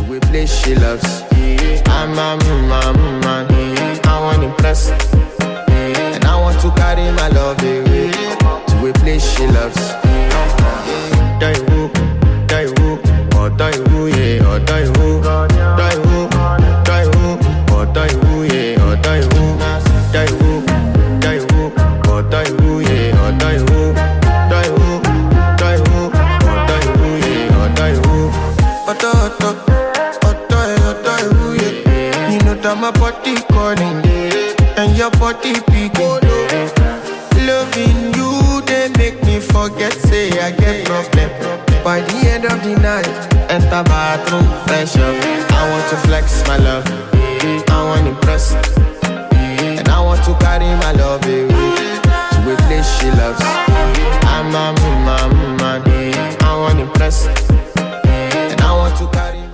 to a place she loves. I'm a man, I want impress, and I want to carry my love away to a place she loves. Die who, or die who, yeah, or die who, die who, die who, or die who, yeah, or die who, die who, die who, or die who, yeah, or die who, die who, die who, or die who, yeah, or die who. You know that my body calling, and your body picking. Loving you, they make me forget, say I get problem. By the end of the night, enter bathroom, fresh up. I want to flex my love, I want to impress, and I want to carry my love away to a place she loves. I'm a man, I want to impress, and I want to carry